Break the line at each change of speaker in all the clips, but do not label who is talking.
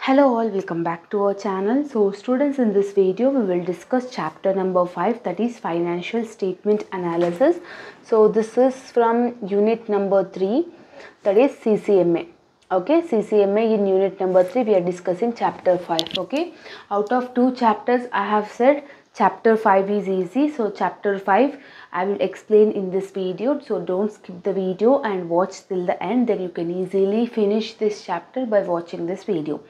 Hello all, welcome back to our channel. So students, in this video we will discuss chapter number 5, that is financial statement analysis. So this is from unit number 3, that is CCMA. Okay, CCMA in unit number 3 we are discussing chapter 5. Okay, out of 2 chapters I have said chapter 5 is easy. So chapter 5 I will explain in this video. So don't skip the video and watch till the end. Then you can easily finish this chapter by watching this video.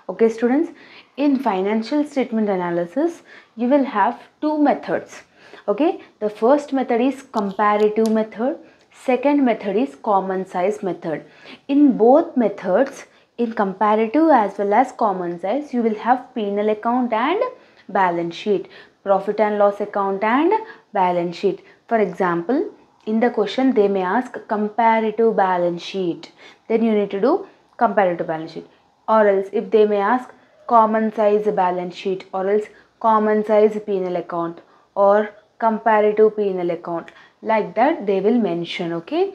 Okay students, in financial statement analysis you will have 2 methods. Okay, the first method is comparative method, second method is common size method. In both methods, in comparative as well as common size, you will have P&L account and balance sheet, profit and loss account and balance sheet. For example, in the question they may ask comparative balance sheet, then you need to do comparative balance sheet. Or else if they may ask common size balance sheet, or else common size P&L account or comparative P&L account, like that they will mention. Okay,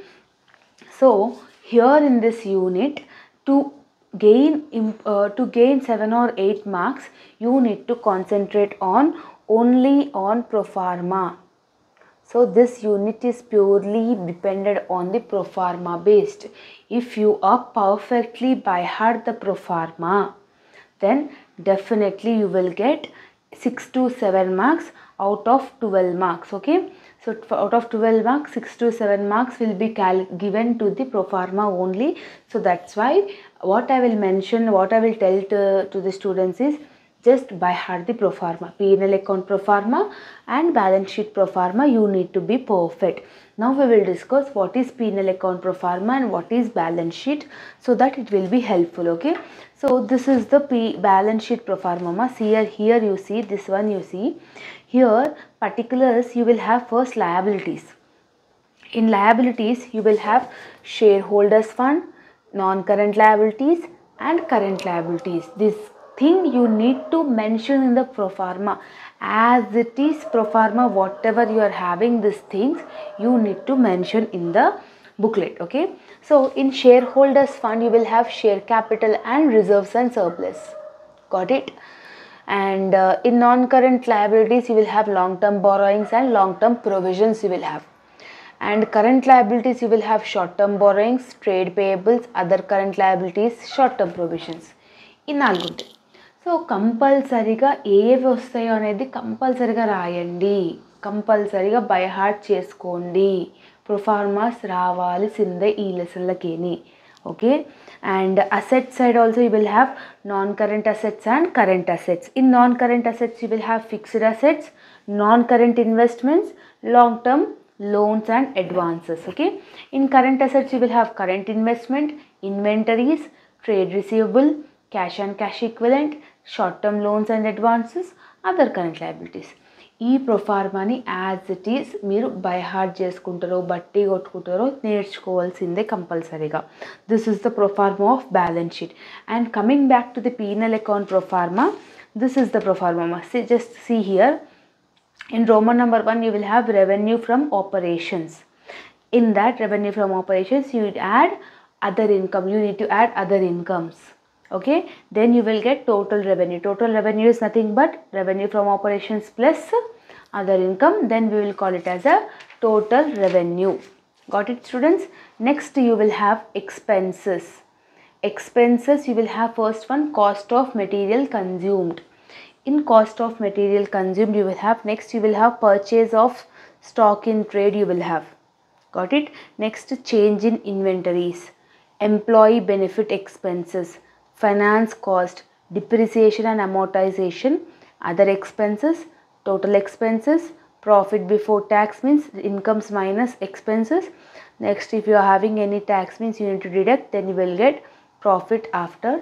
so here in this unit, to gain 7 or 8 marks, you need to concentrate on only on pro forma. So this unit is purely dependent on the pro forma based. If you are perfectly by heart the pro forma, then definitely you will get 6 to 7 marks out of 12 marks. Okay, so out of 12 marks, 6 to 7 marks will be given to the pro forma only. So that's why what I will mention, what I will tell to the students is just by heart the pro forma, P&L account pro forma and balance sheet pro forma. You need to be perfect. Now we will discuss what is P&L account pro forma and what is balance sheet, so that it will be helpful. Okay, so this is the balance sheet pro forma. Here you see this one, you see here particulars. You will have first liabilities. In liabilities you will have shareholders fund, non-current liabilities and current liabilities. This thing you need to mention in the pro forma. As it is pro forma, whatever you are having these things you need to mention in the booklet. Okay, so in shareholders fund you will have share capital and reserves and surplus. Got it? And in non-current liabilities you will have long-term borrowings and long-term provisions you will have. And current liabilities you will have short-term borrowings, trade payables, other current liabilities, short-term provisions. In నాలుగుంటాయి. So కంపల్సరీగా ఏవి వస్తాయో అనేది కంపల్సరీగా రాయండి, కంపల్సరీగా by heart చేసుకోండి. Proformas రావాల్సిందే ఈ లెసన్లకేని. Okay, and asset side also you will have non-current assets and current assets. In non-current assets you will have fixed assets, non-current investments, long-term loans and advances. Okay, in current assets you will have current investment, inventories, trade receivable, cash and cash equivalent, short-term loans and advances, other current liabilities. ఈ ప్రొఫార్మాని as it is మీరు by heart చేసుకుంటారో బట్టి కొట్టుకుంటారో నేర్చుకోవాల్సిందే కంపల్సరీగా. This is the proforma of balance sheet. And coming back to the P&L account proforma, this is the proforma. Just see here, in Roman number 1 you will have revenue from operations. In that revenue from operations you would add other income, you need to add other incomes. Okay, then you will get total revenue. Total revenue is nothing but revenue from operations plus other income, then we will call it as a total revenue. Got it students? Next you will have expenses. Expenses you will have first one cost of material consumed. In cost of material consumed you will have, next you will have purchase of stock in trade you will have. Got it? Next change in inventories, employee benefit expenses, finance cost, depreciation and amortization, other expenses, total expenses, profit before tax means incomes minus expenses. Next if you are having any tax means you need to deduct, then you will get profit after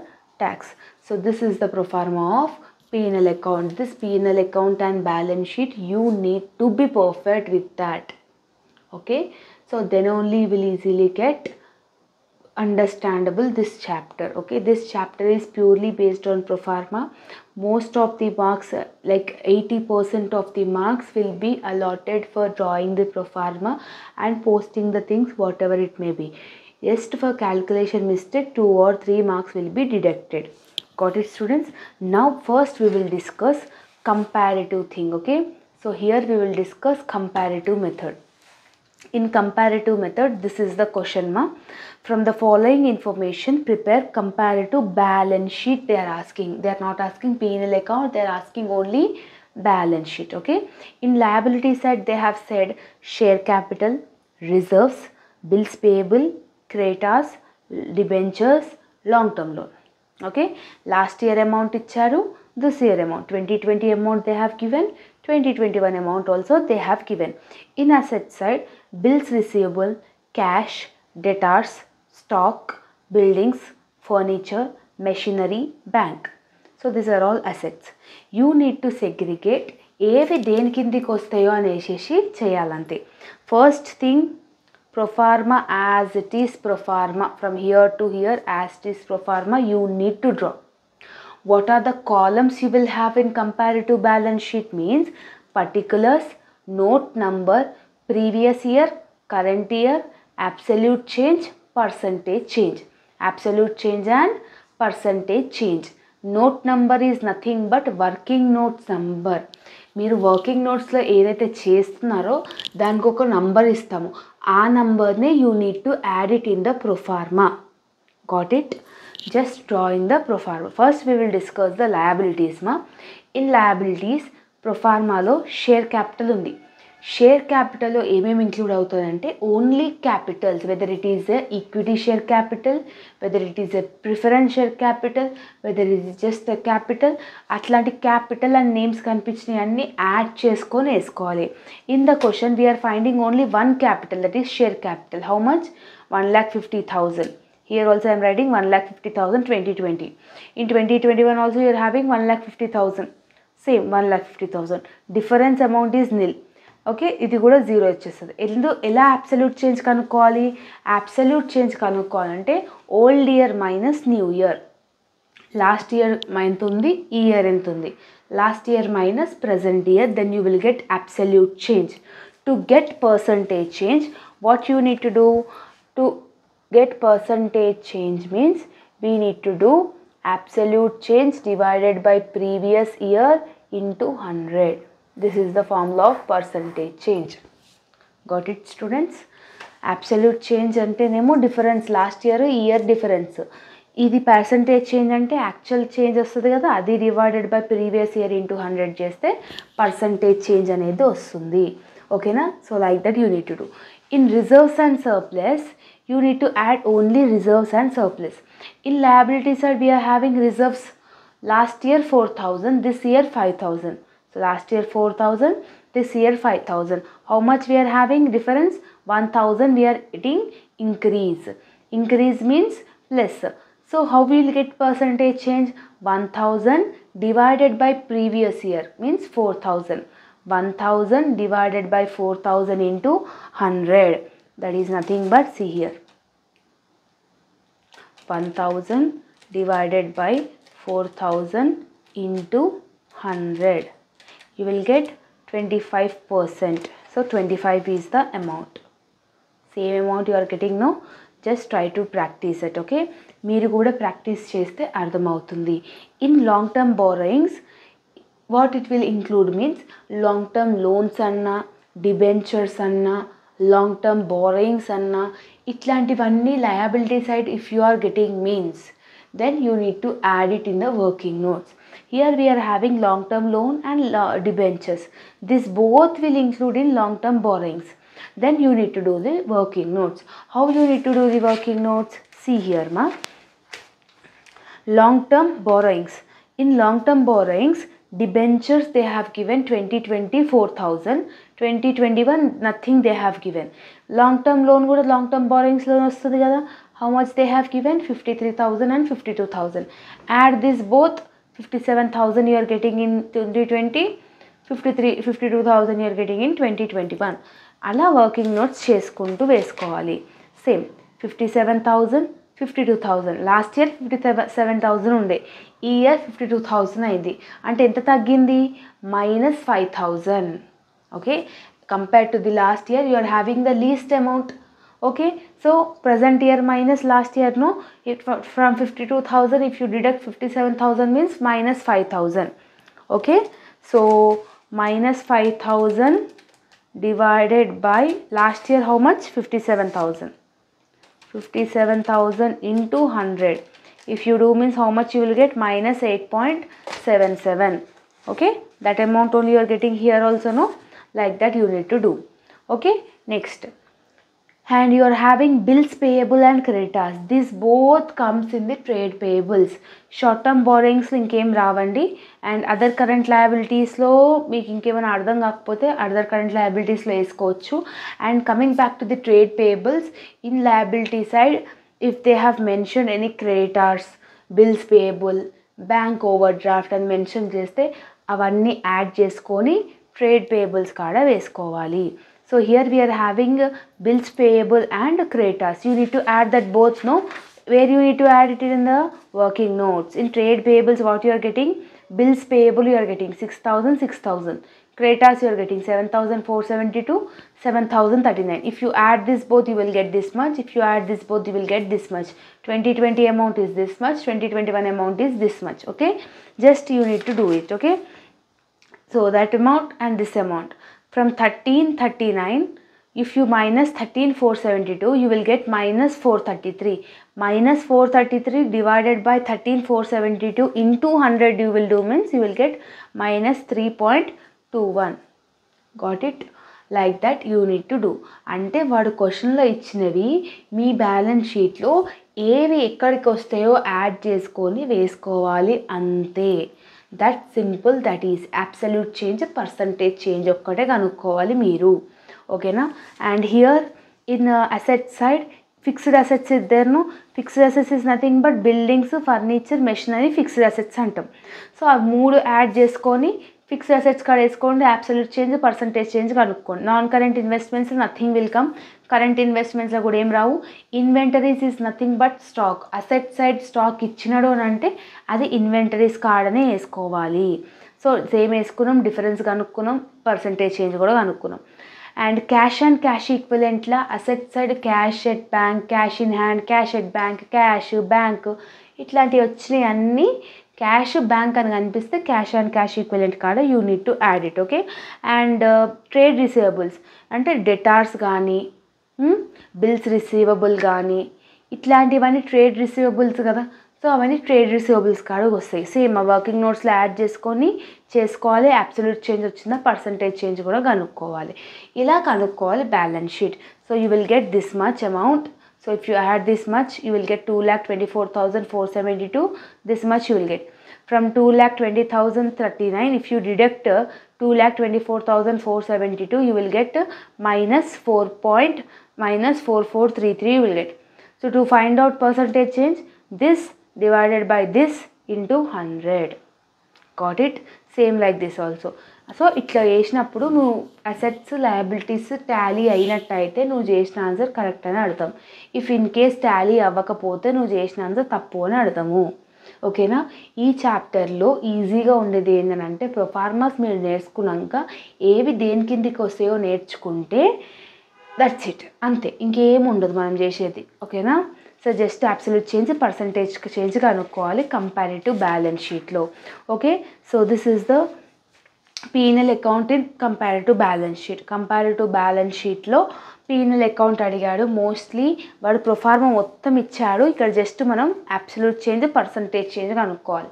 tax. So this is the pro forma of P&L account. This P&L account and balance sheet you need to be perfect with that. Okay, so then only you will easily get understandable this chapter. Okay, this chapter is purely based on pro forma. Most of the marks, like 80% of the marks will be allotted for drawing the pro forma and posting the things whatever it may be. Just for calculation mistake 2 or 3 marks will be deducted. Got it, students? Now first we will discuss comparative thing. Okay, so here we will discuss comparative method. In comparative method, this is the question ma. From the following information, prepare comparative balance sheet. They are asking. They are not asking P&L account. They are asking only balance sheet. Okay. In liability side, they have said share capital, reserves, bills payable, creditors, debentures, long term loan. Okay. Last year amount icharu. This year amount 2020 amount they have given, 2021 amount also they have given. In asset side, bills receivable, cash, debtors, stock, buildings, furniture, machinery, bank. So these are all assets. You need to segregate ఏవి దేని కిందికి వస్తాయో అనేసి చేయాలంతే. First thing proforma as it is proforma, from here to here as it is proforma you need to draw. What are the columns you will have in comparative balance sheet means particulars, note number, previous year, current year, absolute change, percentage change. Absolute change and percentage change. Note number is nothing but working notes number. మీరు working నోట్స్లో ఏదైతే చేస్తున్నారో దానికి ఒక number ఇస్తాము, ఆ నంబర్నే you need to add it in the proforma. Got it? Just draw in the proforma. First we will discuss the liabilities మా. ఇన్ లయబిలిటీస్ ప్రొఫార్మాలో షేర్ క్యాపిటల్ ఉంది. షేర్ క్యాపిటల్లో ఏమేమి ఇంక్లూడ్ అవుతుందంటే only capitals, whether it is a equity share capital, whether it is a preference share capital, whether it is just a capital, అట్లాంటి capital and names కనిపించినవి అన్నీ add చేసుకొని వేసుకోవాలి. In the question we're finding only one capital, that is share capital. How much? 1,50,000. Here also I am writing 1,50,000 2020. In 2021 also you are having 1,50,000. Same 1,50,000. Difference amount is nil. Okay, ఇది కూడా zero వచ్చేస్తుంది. ఎలా absolute change కనుక్కోవాలి? Absolute change కనుక్కోవాలంటే old year minus new year. Last year ఎంత ఉంది, ఈ year ఎంత ఉంది, last year minus present year, then you will get absolute change. To get percentage change, what you need to do? To get percentage change means we need to do absolute change divided by previous year into 100. This is the formula of percentage change. Got it, students? Absolute change అంటేనేమో difference, last year ఈ year difference. ఇది percentage change అంటే actual change వస్తుంది కదా, అది divided by previous year into 100 చేస్తే percentage change అనేది వస్తుంది. ఓకేనా? So like that you need to do. In reserves and surplus, you need to add only reserves and surplus. In liability side, we are having reserves. Last year 4,000, this year 5,000. So last year 4,000, this year 5,000. How much we are having difference? 1,000 we are getting increase. Increase means less. So how we will get percentage change? 1,000 divided by previous year means 4,000. 1,000 divided by 4,000 into 100, that is nothing but, see here, 1,000 divided by 4,000 into 100, you will get 25%. So 25 is the amount. Same amount you are getting, no? Just try to practice it. Okay, మీరు కూడా practice చేస్తే అర్థమవుతుంది. In long term borrowings, what it will include means long term loans anna, debentures anna, long term borrowings anna, itlantivanni liability side if you are getting means, then you need to add it in the working notes. Here we are having long term loan and debentures. This both will include in long term borrowings. Then you need to do the working notes. How you need to do the working notes? See here ma. Long term borrowings. In long term borrowings, debentures they have given 2020 4,000, 2021 nothing they have given. Long term loan kuda long term borrowings loan vastudi kada, how much they have given? 53,000 and 52,000. Add this both, 57,000 you are getting in 2020, 52,000 you are getting in 2021. అలా working notes చేసుకుంటూ వేసుకోవాలి. Same 57,000, 52,000. Last year 57,000 ఉండే, ఈ year 52,000 అయింది. అంటే ఎంత తగ్గింది? -5,000. Okay, compare to the last year you are having the least amount. Okay, so present year minus last year, no, from 52,000 if you deduct 57,000 means minus 5,000. Okay, so minus 5,000 divided by last year how much? 57,000. 57,000 into 100. If you do means how much you will get? Minus 8.77. Okay, that amount only you are getting here also, no? Like that you need to do. Okay, next. And you are having bills payable and creditors. This both comes in the trade payables. Short term borrowings ఇంకేం రావండి. And other current లయబిలిటీస్లో మీకు ఇంకేమైనా అర్థం కాకపోతే other current లయబిలిటీస్లో వేసుకోవచ్చు. And coming back to the trade payables, in liability side if they have mention any creditors, bills payable, bank over draft అని mention చేస్తే అవన్నీ యాడ్ చేసుకొని ట్రేడ్ పేయబుల్స్ కాడ వేసుకోవాలి. So here we are having bills payable and creditors. You need to add that both, no? Where you need to add it in the working notes. In trade payables, what you are getting? Bills payable you are getting 6,000, 6,000. Creditors you are getting 7,472, 7,039. If you add this both, you will get this much. If you add this both, you will get this much. 2020 amount is this much. 2021 amount is this much. Okay, just you need to do it. Okay, so that amount and this amount. From 1339, if you minus 13,472, you will get minus 433. Minus 433 divided by 13,472 into 100 you will do means you will get minus 3.21. Got it? Like that you need to do. అంటే వాడు క్వశ్చన్లో ఇచ్చినవి మీ balance షీట్లో ఏవి ఎక్కడికి వస్తాయో add చేసుకొని వేసుకోవాలి అంతే. That simple, that is absolute change, percentage change ఒక్కటే కనుక్కోవాలి మీరు. ఓకేనా? And here in asset side fixed assets ఇద్దరును. Fixed assets is nothing but buildings, furniture, machinery fixed assets అంటాం. సో ఆ మూడు యాడ్ చేసుకొని ఫిక్స్డ్ అసెట్స్ కాడ వేసుకోండి, అబ్సల్యూట్ చేంజ్, పర్సంటేజ్ చేంజ్ కనుక్కోండి. Non current investments nothing will come. Current ఇన్వెస్ట్మెంట్స్లో కూడా ఏం రావు. Inventories is nothing but stock. Asset side stock ఇచ్చినాడు అని అంటే అది ఇన్వెంటరీస్ కాడనే వేసుకోవాలి. సో సేమ్ వేసుకున్నాం, డిఫరెన్స్ కనుక్కున్నాం, పర్సంటేజ్ చేంజ్ కూడా కనుక్కున్నాం. అండ్ క్యాష్ అండ్ క్యాష్ ఈక్వలెంట్లా asset side cash at bank, cash in hand, cash at bank, cash bank ఇట్లాంటివి వచ్చినాయి అన్నీ క్యాష్ బ్యాంక్ అని కనిపిస్తే క్యాష్ అండ్ క్యాష్ ఈక్వలెంట్ కాడ you need to add it. Okay, and trade receivables అంటే debtors కానీ bills receivable కానీ ఇట్లాంటివన్నీ ట్రేడ్ రిసీవబుల్స్ కదా. సో అవన్నీ ట్రేడ్ రిసీవబుల్స్ కాడకు వస్తాయి. సేమ్ ఆ వర్కింగ్ నోట్స్లో యాడ్ చేసుకొని చేసుకోవాలి. అబ్సల్యూట్ చేంజ్ వచ్చిందా, పర్సంటేజ్ చేంజ్ కూడా కనుక్కోవాలి. ఇలా కనుక్కోవాలి balance sheet. So you will get this much amount. So if you add this much, you will get 2,24,472. This much you will get. From 2,20,039, if you deduct 2,24,472, you will get minus 4433 you will get. So to find out percentage change, this divided by this into 100. Got it? Same like this also. So ఇట్లా చేసినప్పుడు నువ్వు assets liabilities Tally అయినట్టయితే నువ్వు చేసిన answer correct అని అర్థం. If in case Tally అవ్వకపోతే నువ్వు చేసిన ఆన్సర్ తప్పు అని అర్థము. ఓకేనా? ఈ చాప్టర్లో ఈజీగా ఉండేది ఏంటంటే ప్రొఫార్మాస్ మీరు నేర్చుకున్నాక ఏవి దేని కిందికి వస్తాయో నేర్చుకుంటే దట్స్ ఇట్, అంతే, ఇంకేం ఉండదు మనం చేసేది. ఓకేనా? So just absolute change, percentage change కనుక్కోవాలి కంపారిటివ్ బ్యాలెన్స్ షీట్లో. Okay, so this is the P&L account in comparative balance sheet. Comparative balance sheet లో P&L account అడిగాడు. మోస్ట్లీ వాడు ప్రొఫార్మా మొత్తం ఇచ్చాడు. ఇక్కడ జస్ట్ మనం అబ్సల్యూట్ చేంజ్, పర్సంటేజ్ చేంజ్ కనుక్కోవాలి.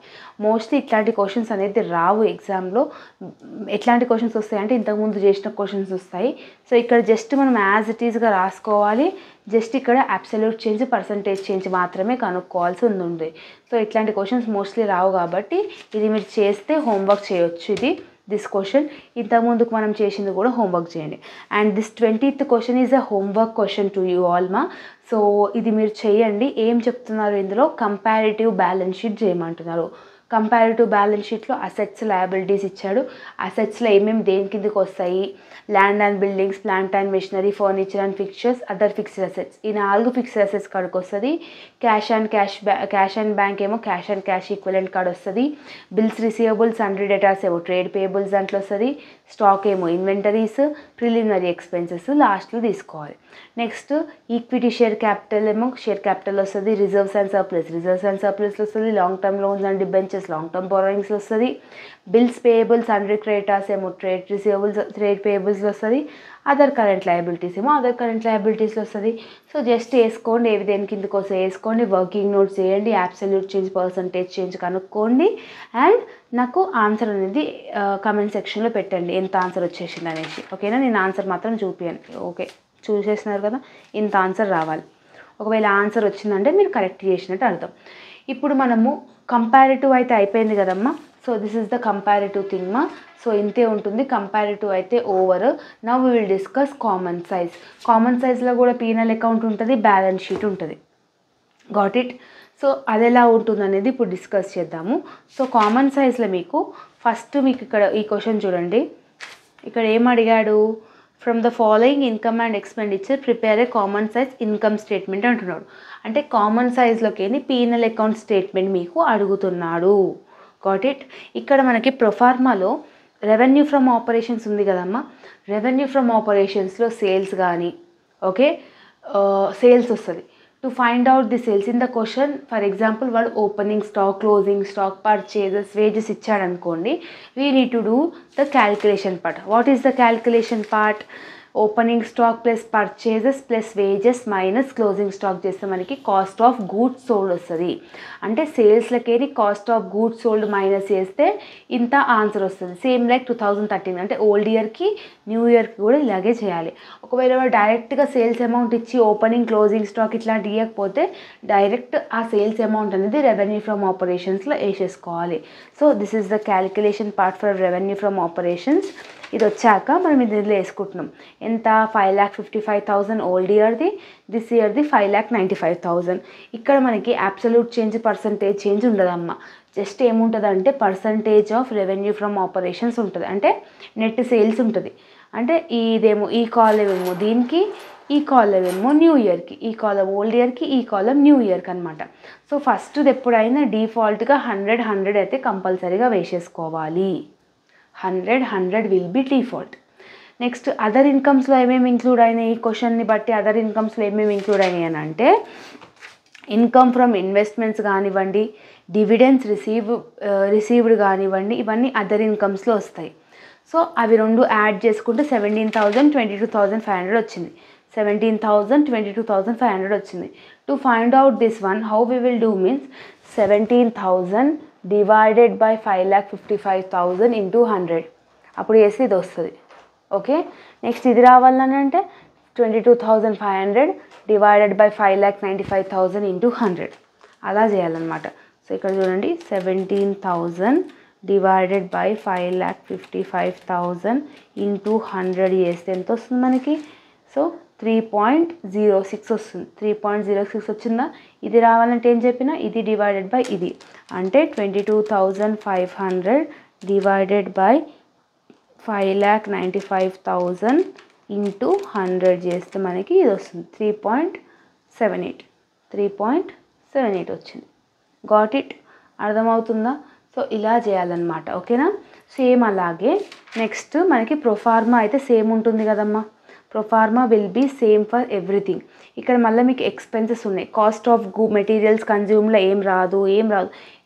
మోస్ట్లీ ఇట్లాంటి క్వశ్చన్స్ అనేది రావు ఎగ్జామ్లో. ఎట్లాంటి క్వశ్చన్స్ వస్తాయంటే ఇంతకుముందు చేసిన క్వశ్చన్స్ వస్తాయి. సో ఇక్కడ జస్ట్ మనం యాజ్ ఇట్ ఈస్గా రాసుకోవాలి. జస్ట్ ఇక్కడ అబ్సల్యూట్ చేంజ్, పర్సంటేజ్ చేంజ్ మాత్రమే కనుక్కోవాల్సి ఉంది. సో ఇట్లాంటి క్వశ్చన్స్ మోస్ట్లీ రావు కాబట్టి ఇది మీరు చేస్తే హోంవర్క్ చేయొచ్చు. ఇది దిస్ క్వశ్చన్ ఇంతకుముందుకు మనం చేసింది కూడా హోంవర్క్ చేయండి. And this 20th question is a homework question to you all మా. సో ఇది మీరు చేయండి. ఏం చెప్తున్నారు ఇందులో? కంపారిటివ్ బ్యాలెన్స్ షీట్ చేయమంటున్నారు. కంపారిటివ్ బ్యాలెన్స్ షీట్లో అసెట్స్, లయబిలిటీస్ ఇచ్చాడు. అసెట్స్లో ఏమేమి దేని కిందకి వస్తాయి? Land and buildings, plant and machinery, furniture and fixtures, other fixed assets. ఈ 4 ఫిక్స్డ్ అసెట్స్ కాడికి వస్తుంది. క్యాష్ అండ్ బ్యాంక్ ఏమో క్యాష్ అండ్ క్యాష్ ఈక్వలెంట్ కాడ వస్తుంది. బిల్స్ రిసీవబుల్స్, సన్రీ డెటార్స్ ఏమో ట్రేడ్ పేయబుల్స్ దాంట్లో వస్తుంది. స్టాక్ ఏమో ఇన్వెంటరీస్, ప్రిలిమినరీ ఎక్స్పెన్సెస్ లాస్ట్లో తీసుకోవాలి. నెక్స్ట్ ఈక్విటీ షేర్ క్యాపిటల్ ఏమో షేర్ క్యాపిటల్ వస్తుంది, రిజర్వ్స్ అండ్ సర్ప్లస్ వస్తుంది, long term loans and debentures long term borrowings వస్తుంది, బిల్స్ పేయబుల్స్ అండ్ క్రెడిటార్స్ ఏమో ట్రేడ్ పేయబుల్స్ వస్తుంది, అదర్ కరెంట్ లయబిలిటీస్ ఏమో అదర్ కరెంట్ లయబిలిటీస్లో వస్తుంది. సో జస్ట్ వేసుకోండి, ఏవి దేని కిందకి వస్తే వేసుకోండి, వర్కింగ్ నోట్స్ చేయండి, అబ్సల్యూట్ చేంజ్ పర్సంటేజ్ చేంజ్ కనుక్కోండి, అండ్ నాకు ఆన్సర్ అనేది కమెంట్ సెక్షన్లో పెట్టండి ఎంత ఆన్సర్ వచ్చేసింది అనేసి. ఓకేనా, నేను ఆన్సర్ మాత్రం చూపియండి. ఓకే, చూసేసినారు కదా, ఇంత ఆన్సర్ రావాలి. ఒకవేళ ఆన్సర్ వచ్చిందంటే మీరు కరెక్ట్ చేసినట్టు అర్థం. ఇప్పుడు మనము కంపారిటివ్ అయితే అయిపోయింది కదమ్మా. So this is the comparative thing మా. సో ఇంతే ఉంటుంది, కంపారిటివ్ అయితే over. Now we will discuss common size. Common సైజ్లో కూడా పీనల్ అకౌంట్ ఉంటుంది, బ్యాలెన్స్ షీట్ ఉంటుంది. Got it. సో అది ఎలా ఉంటుంది అనేది ఇప్పుడు డిస్కస్ చేద్దాము. సో కామన్ సైజ్లో మీకు ఫస్ట్ మీకు ఇక్కడ ఈ క్వశ్చన్ చూడండి, ఇక్కడ ఏం అడిగాడు, from the following income and expenditure prepare a common size income statement అంటున్నాడు. అంటే కామన్ సైజ్లోకి పీనల్ అకౌంట్ స్టేట్మెంట్ మీకు అడుగుతున్నాడు. Got it. ఇక్కడ మనకి ప్రొఫార్మాలో రెవెన్యూ ఫ్రమ్ ఆపరేషన్స్ ఉంది కదమ్మా. రెవెన్యూ ఫ్రమ్ ఆపరేషన్స్లో సేల్స్ కానీ ఓకే సేల్స్ వస్తుంది. To find out the sales in the question, for example వాడు opening stock, closing stock, purchases, wages ఇచ్చాడనుకోండి, we need to do the calculation part. What is the calculation part? Opening stock plus purchases plus wages minus closing stock చేస్తే మనకి cost of goods sold వస్తుంది. అంటే సేల్స్లకేని cost of goods sold minus చేస్తే ఇంత answer వస్తుంది. Same like 2013 అంటే old ఇయర్కి న్యూ ఇయర్కి కూడా ఇలాగే చేయాలి. ఒకవేళ డైరెక్ట్గా సేల్స్ అమౌంట్ ఇచ్చి ఓపెనింగ్ క్లోజింగ్ స్టాక్ ఇట్లాంటి ఇవ్వకపోతే డైరెక్ట్ ఆ సేల్స్ అమౌంట్ అనేది రెవెన్యూ ఫ్రమ్ ఆపరేషన్స్లో వేసేసుకోవాలి. So this is the calculation part for revenue from operations. ఇది వచ్చాక మనం ఇందులో వేసుకుంటున్నాం ఎంత, 5,55,000 ఓల్డ్ ఇయర్ది, దిస్ ఇయర్ది 5,95,000. ఇక్కడ మనకి అబ్సల్యూట్ చేంజ్ పర్సంటేజ్ చేంజ్ ఉండదమ్మా. జస్ట్ ఏముంటుంది percentage of revenue from operations ఉంటుంది, అంటే నెట్ సేల్స్ ఉంటుంది. అంటే ఇదేమో ఈ కాలం ఏమో దీనికి, ఈ కాలం ఏమో న్యూ ఇయర్కి, ఈ కాలం ఓల్డ్ ఇయర్కి, ఈ కాలం న్యూ ఇయర్కి అనమాట. సో ఫస్ట్ది ఎప్పుడైనా డిఫాల్ట్గా 100 అయితే కంపల్సరీగా వేసేసుకోవాలి. 100 will be default. Next other ఇన్కమ్స్లో ఏమేమి ఇంక్లూడ్ అయినాయి, ఈ క్వశ్చన్ని బట్టి అదర్ ఇన్కమ్స్లో ఏమేమి ఇంక్లూడ్ అయినాయి అని అంటే ఇన్కమ్ ఫ్రమ్ ఇన్వెస్ట్మెంట్స్ కానివ్వండి, డివిడెండ్స్ రిసీవ్డ్ కానివ్వండి, ఇవన్నీ అదర్ ఇన్కమ్స్లో వస్తాయి. సో అవి రెండు యాడ్ చేసుకుంటే 17,000 22,500 వచ్చింది. 17,000 22,500 వచ్చింది. To find out this one how we will do means 17,000 divided by 5,55,000 into 100 అప్పుడు వేసి ఇది వస్తుంది. ఓకే, నెక్స్ట్ ఇది రావాలని అంటే 22,500 డివైడెడ్ బై 5,95,000 ఇంటూ 100 అలా చేయాలన్నమాట. సో ఇక్కడ చూడండి 17,000 డివైడెడ్ బై 5,55,000 ఇంటూ 100 చేస్తే ఎంత వస్తుంది మనకి? సో 3.06 వస్తుంది. 3.06 వచ్చిందా? ఇది రావాలంటే ఏం చెప్పినా ఇది డివైడెడ్ బై ఇది అంటే 22,500 డివైడెడ్ బై 5,95,000 ఇంటూ 100 చేస్తే మనకి ఇది వస్తుంది 3.78 వచ్చింది. Got it. అర్థమవుతుందా? సో ఇలా చేయాలన్నమాట. ఓకేనా, సేమ్ అలాగే నెక్స్ట్ మనకి ప్రొఫార్మా అయితే సేమ్ ఉంటుంది కదమ్మా. Proforma will be same for everything. ఇక్కడ మళ్ళీ మీకు ఎక్స్పెన్సెస్ ఉన్నాయి. కాస్ట్ ఆఫ్ మెటీరియల్స్ కన్జ్యూమ్లో ఏం రాదు.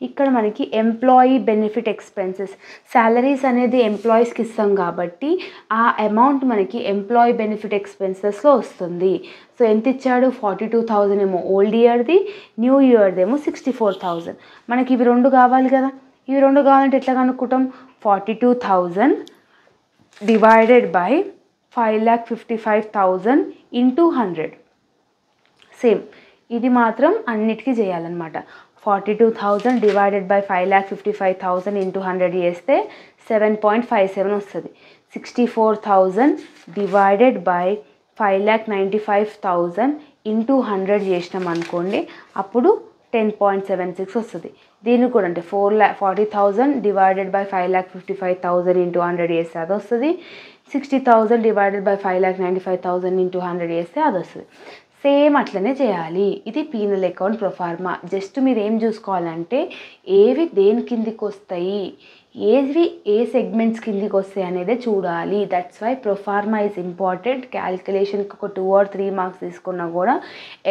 ఇక్కడ మనకి ఎంప్లాయీ బెనిఫిట్ ఎక్స్పెన్సెస్, శాలరీస్ అనేది ఎంప్లాయీస్కి ఇస్తాం కాబట్టి ఆ అమౌంట్ మనకి ఎంప్లాయీ బెనిఫిట్ ఎక్స్పెన్సెస్లో వస్తుంది. సో ఎంత ఇచ్చాడు? 42,000 ఏమో ఓల్డ్ ఇయర్ది, న్యూ ఇయర్ది ఏమో 64,000. మనకి ఇవి రెండు కావాలి కదా. ఇవి రెండు కావాలంటే ఎట్లా కనుక్కుంటాం? 42,000 డివైడెడ్ బై 5,55,000 ఇంటూ 100. సేమ్ ఇది మాత్రం అన్నిటికీ చేయాలన్నమాట. 42,000 డివైడెడ్ బై 5,55,000 ఇంటూ 100 చేస్తే 7.57 వస్తుంది. 64,000 డివైడెడ్ బై 5,95,000 ఇంటూ 100 చేసినాం అనుకోండి, అప్పుడు 10.76 వస్తుంది. దీనికి కూడా అంటే 40,000 డివైడెడ్ బై 5,55,000 ఇంటూ 100 చేస్తే అది వస్తుంది. 60,000 డివైడెడ్ బై 5,95,000 ఇంటూ 100 చేస్తే అది వస్తుంది. సేమ్ అట్లనే చేయాలి. ఇది పీనల్ అకౌంట్ ప్రొఫార్మా. జస్ట్ మీరు ఏం చూసుకోవాలంటే ఏవి దేని కిందికి వస్తాయి, ఏ సెగ్మెంట్స్ కిందికి వస్తాయి అనేది చూడాలి. That's why proforma is important. క్యాల్కులేషన్కి ఒక 2 or 3 మార్క్స్ తీసుకున్నా కూడా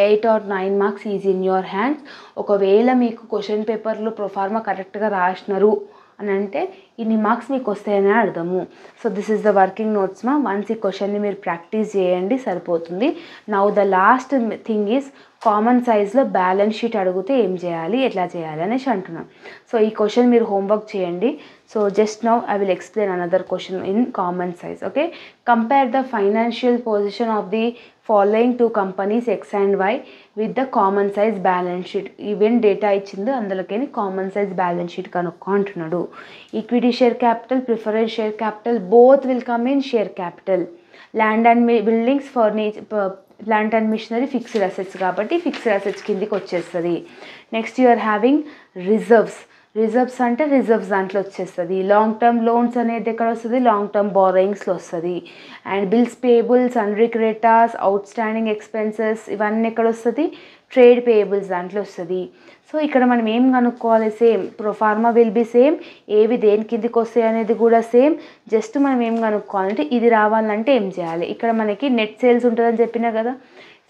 8 or 9 marks is in your hands. ఒకవేళ మీకు క్వశ్చన్ పేపర్లో ప్రొఫార్మా కరెక్ట్గా రాసినారు అని అంటే ఇన్ని మార్క్స్ మీకు వస్తాయని అర్థము. So this is the working notes మా. వన్స్ ఈ క్వశ్చన్ని మీరు ప్రాక్టీస్ చేయండి సరిపోతుంది. Now the last thing is common సైజ్లో బ్యాలెన్స్ షీట్ అడిగితే ఏం చేయాలి, ఎట్లా చేయాలి అనేసి అంటున్నాను. సో ఈ క్వశ్చన్ మీరు హోంవర్క్ చేయండి. So just now I will explain another question in common size. Okay, compare the financial position of the following 2 companies X and Y with the common size balance sheet. Even data ఇచ్చింది అందులోకి common size balance sheet కనుక్కో అంటున్నాడు. Equity share capital, preference share capital both will come in share capital. Land and buildings, plant and machinery fixed assets కాబట్టి fixed assets కిందికి వచ్చేస్తుంది. Next you are having reserves అంటే reserves దాంట్లో వచ్చేస్తుంది. Long term loans అనేది ఎక్కడ వస్తుంది, long term బారోయింగ్స్లో వస్తుంది. And bills payables, సన్రీ creditors, out standing expenses ఇవన్నీ ఎక్కడ వస్తుంది, ట్రేడ్ పేయబుల్స్ దాంట్లో వస్తుంది. సో ఇక్కడ మనం ఏం కనుక్కోవాలి, same proforma will be same, ఏవి దేని కిందికి వస్తాయి అనేది కూడా సేమ్. జస్ట్ మనం ఏం కనుక్కోవాలంటే ఇది రావాలంటే ఏం చేయాలి. ఇక్కడ మనకి నెట్ సేల్స్ ఉంటుందని చెప్పినా కదా.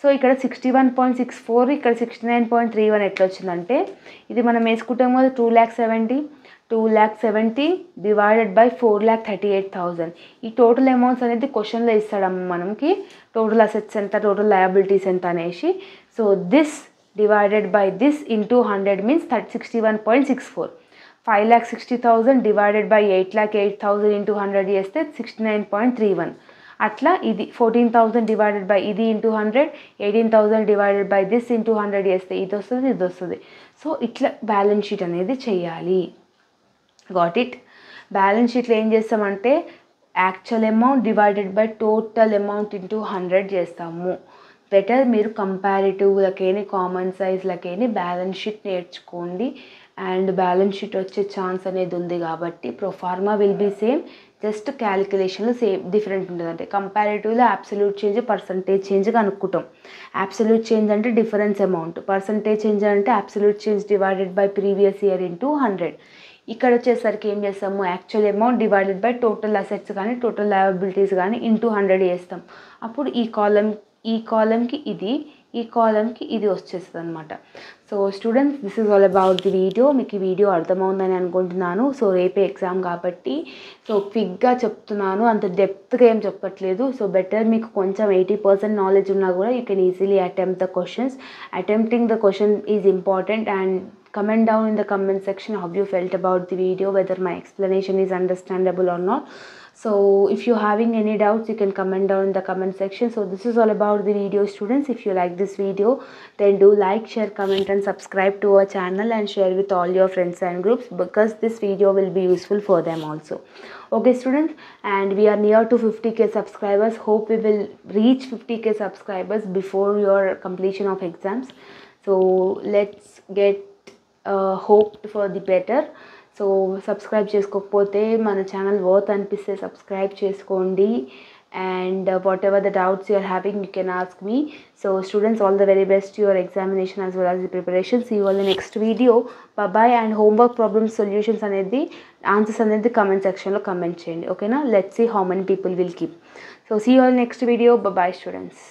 సో ఇక్కడ 61.64, ఇక్కడ 69.31 ఎట్లా వచ్చిందంటే ఇది మనం వేసుకుంటాం కదా 2,70,000 డివైడెడ్ బై 4,38,000. ఈ టోటల్ అమౌంట్స్ అనేది క్వశ్చన్లో ఇస్తాడమ్మ మనకి, టోటల్ అసెట్స్ ఎంత, టోటల్ లయబిలిటీస్ ఎంత అనేసి. So this divided by this into 100 means 61.64. 5,60,000 divided by 8,08,000 into 100 చేస్తే 69.31. అట్లా ఇది 14,000 డివైడెడ్ బై ఇది into 100, 18,000 divided by this into 100 చేస్తే ఇది వస్తుంది. సో ఇట్లా బ్యాలెన్స్ షీట్ అనేది చేయాలి. Got it. బ్యాలెన్స్ షీట్లో ఏం చేస్తామంటే actual amount divided by total amount into 100 చేస్తాము. బెటర్ మీరు కంపారిటివ్లకేని కామన్ సైజ్లకేని బ్యాలెన్స్ షీట్ నేర్చుకోండి. అండ్ బ్యాలెన్స్ షీట్ వచ్చే ఛాన్స్ అనేది ఉంది కాబట్టి proforma will be same, just క్యాలిక్యులేషన్లో సేమ్ డిఫరెంట్ ఉంటుంది. అంటే కంపారిటివ్లో అబ్సల్యూట్ చేంజ్, పర్సంటేజ్ చేంజ్ కనుక్కుంటాం. అబ్సల్యూట్ చేంజ్ అంటే డిఫరెన్స్ అమౌంట్, పర్సంటేజ్ చేంజ్ అంటే absolute change divided by previous year into 100. ఇక్కడ వచ్చేసరికి ఏం చేస్తాము, actual amount divided by total assets కానీ టోటల్ లయబిలిటీస్ కానీ ఇంటూ 100 చేస్తాం. అప్పుడు ఈ కాలంకి ఇది, ఈ కాలంకి ఇది వచ్చేస్తుంది అనమాట. So students, this is all about the video. మీకు ఈ వీడియో అర్థమవుతుందని అనుకుంటున్నాను. సో రేపే ఎగ్జామ్ కాబట్టి సో క్విక్గా చెప్తున్నాను, అంత డెప్త్గా ఏం చెప్పట్లేదు. సో బెటర్ మీకు కొంచెం 80% నాలెడ్జ్ ఉన్నా కూడా you can easily attempt the questions. Attempting the question is important. And comment down in the comment section how you felt about the video, whether my explanation is understandable or not. So if you having any doubts you can comment down in the comment section. So this is all about the video, students. If you like this video then do like, share, comment and subscribe to our channel and share with all your friends and groups, because this video will be useful for them also. Okay students, and we are near to 50k subscribers. Hope we will reach 50k subscribers before your completion of exams. So let's get hope for the better. So subscribe చేసుకోకపోతే మన channel worth అనిపిస్తే subscribe చేసుకోండి. And whatever the doubts you are having you can ask me. So students, all the very best your examination as well as the preparation. See you all the next video. Bye. And homework problems solutions అనేది, answers అనేది comment సెక్షన్లో comment చేయండి. ఓకేనా? Let's see how many people will keep. So see you all next video. Bye students.